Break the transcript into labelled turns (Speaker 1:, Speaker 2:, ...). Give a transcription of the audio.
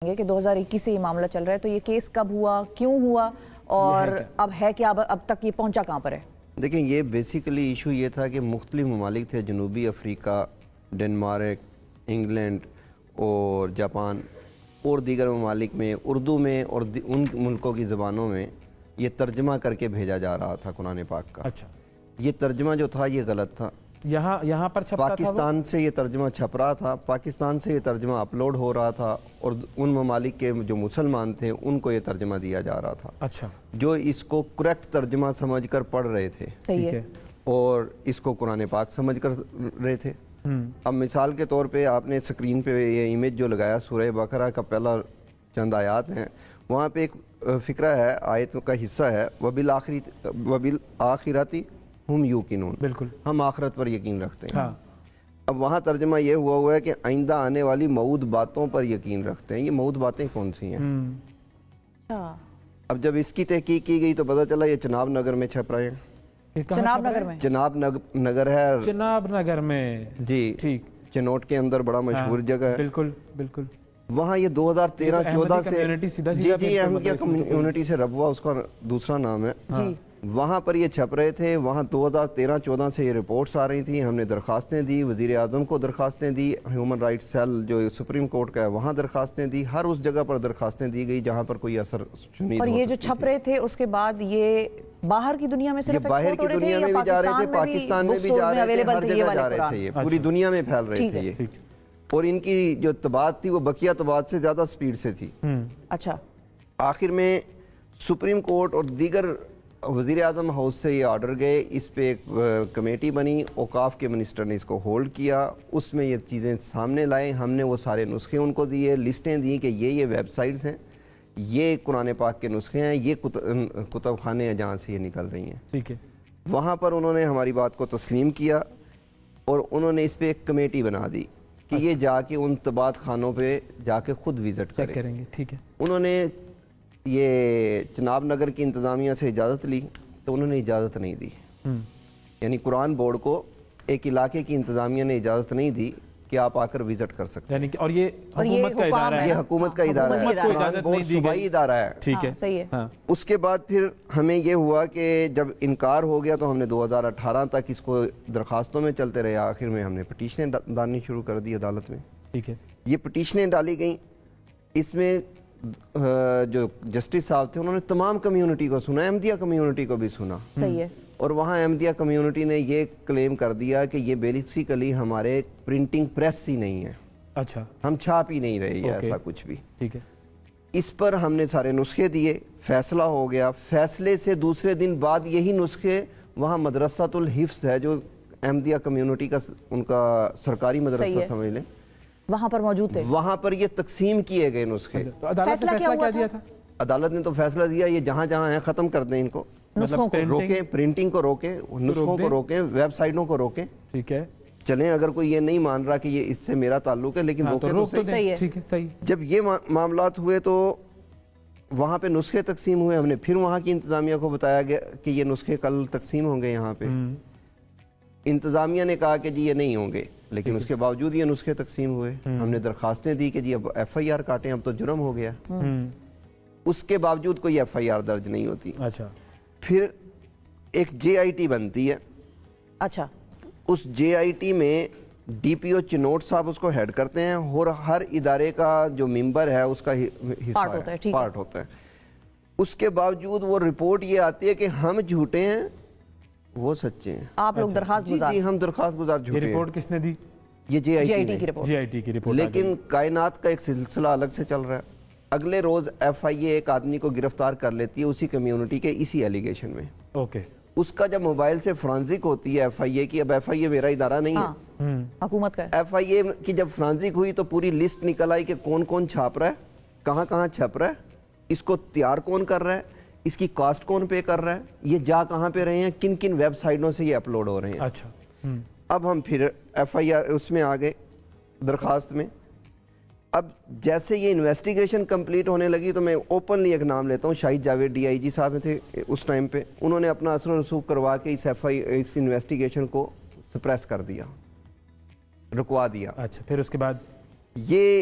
Speaker 1: کہ 2021 سے یہ معاملہ چل رہا ہے، تو یہ کیس کب ہوا، کیوں ہوا اور اب ہے کہ اب تک یہ پہنچا کہاں پر ہے؟
Speaker 2: دیکھیں، یہ بیسیکلی ایشو یہ تھا کہ مختلف ممالک تھے، جنوبی افریقہ، ڈنمارک، انگلینڈ اور جاپان اور دیگر ممالک میں اردو میں اور ان ملکوں کی زبانوں میں یہ ترجمہ کر کے بھیجا جا رہا تھا قرآن پاک کا۔
Speaker 3: اچھا،
Speaker 2: یہ ترجمہ جو تھا یہ غلط تھا۔
Speaker 3: یہاں پر چھپتا تھا،
Speaker 2: پاکستان سے یہ ترجمہ چھپ رہا تھا، پاکستان سے یہ ترجمہ اپلوڈ ہو رہا تھا اور ان ممالک کے جو مسلمان تھے ان کو یہ ترجمہ دیا جا رہا تھا،
Speaker 3: اچھا، جو
Speaker 2: اس کو کریکٹ ترجمہ سمجھ کر پڑھ رہے تھے
Speaker 3: ٹھیک ہے،
Speaker 2: اور اس کو قرآن پاک سمجھ کر رہے تھے۔ اب مثال کے طور پہ آپ نے سکرین پہ یہ امیج جو لگایا، سورہ بقرہ کا پہلا چند آیات ہیں، وہاں پہ ایک فقرہ ہے، آیت کا حصہ ہے، وَبِالْآخِرَةِ ہم یوقنون،
Speaker 3: بالکل،
Speaker 2: ہم آخرت پر یقین رکھتے ہیں۔
Speaker 3: ہاں،
Speaker 2: اب وہاں ترجمہ یہ ہوا ہے کہ آئندہ آنے والی موعود باتوں پر یقین رکھتے ہیں۔ یہ موعود باتیں کون سی ہیں؟ اب جب اس کی تحقیق کی گئی تو پتہ چلا یہ چناب نگر میں چھپ رہے ہیں۔
Speaker 1: چناب نگر میں؟
Speaker 2: چناب نگر ہے،
Speaker 3: چناب نگر میں،
Speaker 2: جی
Speaker 3: ٹھیک،
Speaker 2: چنوٹ کے اندر بڑا مشہور جگہ ہے۔
Speaker 3: بالکل بالکل،
Speaker 2: وہاں یہ 2013-14 سے جی احمدیہ کمیونٹی سے ربوہ اس کا دوسرا نام ہے، وہاں پر یہ چھپ رہے تھے۔ وہاں 2013-14 سے یہ رپورٹس آ رہی تھیں، ہم نے درخواستیں دی، وزیر اعظم کو درخواستیں دی، ہیومن رائٹس سیل جو سپریم کورٹ کا ہے وہاں درخواستیں دی، ہر اس جگہ پر درخواستیں دی گئی جہاں پر کوئی اثر شنید ہو سکتی تھی۔
Speaker 1: اور یہ جو چھپ رہے تھے اس کے بعد یہ باہر کی دنیا میں صرف
Speaker 2: باہر کی دنیا میں بھی جا رہے تھے، پاکستان میں بھی جا رہے تھے، ہر جگہ جا رہے تھے، یہ پوری دنیا میں پھیل رہے تھے یہ، اور ان کی جو طباعت تھی وہ بقیہ طباعت سے زیادہ سپیڈ سے تھی۔
Speaker 1: اچھا،
Speaker 2: آخر میں سپریم کورٹ اور دیگر وزیر اعظم ہاؤس سے یہ آرڈر گئے، اس پہ ایک کمیٹی بنی، اوقاف کے منسٹر نے اس کو ہولڈ کیا، اس میں یہ چیزیں سامنے لائے، ہم نے وہ سارے نسخے ان کو دیے، لسٹیں دیں کہ یہ ویب سائٹس ہیں، یہ قرآن پاک کے نسخے ہیں، یہ کتب خانے ہیں جہاں سے یہ نکل رہی ہیں۔
Speaker 3: ٹھیک ہے،
Speaker 2: وہاں پر انہوں نے ہماری بات کو تسلیم کیا اور انہوں نے اس پہ ایک کمیٹی بنا دی کہ یہ جا کے ان طباعت خانوں پہ جا کے خود وزٹ
Speaker 3: کریں گے۔ ٹھیک ہے،
Speaker 2: انہوں نے یہ چناب نگر کی انتظامیہ سے اجازت لی تو انہوں نے اجازت نہیں دی، یعنی قرآن بورڈ کو ایک علاقے کی انتظامیہ نے اجازت نہیں دی کہ آپ آ کر وزٹ کر سکتے ہیں،
Speaker 3: اور یہ حکومت کا ادارہ ہے،
Speaker 2: یہ حکومت کا ادارہ ہے، قرآن بورڈ صوبائی ادارہ ہے۔
Speaker 3: ٹھیک ہے،
Speaker 1: صحیح ہے۔
Speaker 2: اس کے بعد پھر ہمیں یہ ہوا کہ جب انکار ہو گیا تو ہم نے 2018 تک اس کو درخواستوں میں چلتے رہے، آخر میں ہم نے پٹیشنیں ڈالنی شروع کر دی عدالت میں۔
Speaker 3: ٹھیک ہے،
Speaker 2: یہ پٹیشنیں ڈالی گئیں، اس میں جو جسٹس صاحب تھے انہوں نے تمام کمیونٹی کو سنا، احمدیہ کمیونٹی کو بھی سنا،
Speaker 1: صحیح ہے،
Speaker 2: اور وہاں احمدیہ کمیونٹی نے یہ کلیم کر دیا کہ یہ بیسیکلی ہمارے پرنٹنگ پریس ہی نہیں ہے،
Speaker 3: اچھا،
Speaker 2: ہم چھاپ ہی نہیں رہے ایسا کچھ بھی۔
Speaker 3: ٹھیک ہے،
Speaker 2: اس پر ہم نے سارے نسخے دیے، فیصلہ ہو گیا، فیصلے سے دوسرے دن بعد یہی نسخے وہاں مدرسۃ الحفظ ہے جو احمدیہ کمیونٹی کا ان کا سرکاری مدرسہ سمجھ لیں،
Speaker 1: وہاں پر موجود تھے،
Speaker 2: وہاں پر یہ تقسیم کیے گئے نسخے۔
Speaker 3: عدالت نے فیصلہ کیا دیا تھا؟
Speaker 2: عدالت نے تو فیصلہ دیا یہ جہاں جہاں ہیں ختم کر دیں ان کو، روکیں، پرنٹنگ کو روکیں، نسخوں کو روکیں، ویب سائٹوں کو روکیں۔
Speaker 3: ٹھیک ہے،
Speaker 2: چلیں اگر کوئی یہ نہیں مان رہا کہ یہ اس سے میرا تعلق ہے لیکن روکیں تو صحیح۔
Speaker 3: ٹھیک ہے، صحیح۔
Speaker 2: جب یہ معاملات ہوئے تو وہاں پہ نسخے تقسیم ہوئے، ہم نے پھر وہاں کی انتظامیہ کو بتایا گیا کہ یہ نسخے کل تقسیم ہوں گے یہاں پہ، انتظامیہ نے کہا کہ جی یہ نہیں ہوں گے، لیکن اس کے باوجود یہ نسخے تقسیم ہوئے۔ ہم نے درخواستیں دی کہ جی اب ایف آئی آر کاٹیں، اب تو جرم ہو گیا، اس کے باوجود کوئی ایف آئی آر درج نہیں ہوتی۔
Speaker 3: اچھا،
Speaker 2: پھر ایک جے آئی ٹی بنتی ہے،
Speaker 1: اچھا،
Speaker 2: اس جے آئی ٹی میں ڈی پی او چنوٹ صاحب اس کو ہیڈ کرتے ہیں اور ہر ادارے کا جو ممبر ہے اس کا حصہ پارٹ ہوتا ہے، اس کے باوجود وہ رپورٹ یہ آتی ہے کہ ہم جھوٹے ہیں وہ سچے ہیں،
Speaker 1: آپ لوگ درخواست گزار،
Speaker 2: جی ہم درخواست گزار جھوٹے ہیں۔
Speaker 3: یہ رپورٹ کس نے دی؟
Speaker 2: یہ جے آئی ٹی
Speaker 1: کی رپورٹ،
Speaker 2: لیکن کائنات کا ایک سلسلہ الگ سے چل رہا ہے۔ اگلے روز ایف آئی اے ایک آدمی کو گرفتار کر لیتی ہے اسی کمیونٹی کے اسی ایلیگیشن میں،
Speaker 3: اوکے،
Speaker 2: اس کا جب موبائل سے فرانزک ہوتی ہے ایف آئی اے کی، اب ایف آئی اے میرا ادارہ نہیں ہے،
Speaker 1: حکومت کا ہے،
Speaker 2: ایف آئی اے کی جب فرانزک ہوئی تو پوری لسٹ نکل آئی کہ کون کون چھاپ رہا ہے، کہاں کہاں چھپ رہا ہے، اس کو تیار کون کر رہا ہے، اس کی کاسٹ کون پے کر رہا ہے، یہ جا کہاں پہ رہے ہیں، کن کن ویب سائٹوں سے یہ اپلوڈ ہو رہے ہیں۔
Speaker 3: اچھا،
Speaker 2: اب ہم پھر ایف آئی آر اس میں آگئے درخواست میں، اب جیسے یہ انویسٹیگیشن کمپلیٹ ہونے لگی تو میں اوپنلی ایک نام لیتا ہوں، شاہد جاوید ڈی آئی جی صاحب تھے اس ٹائم پہ، انہوں نے اپنا اثر و رسوخ کروا کے اس انویسٹیگیشن کو سپریس کر دیا، رکوا دیا۔
Speaker 3: اچھا، پھر اس کے بعد
Speaker 2: یہ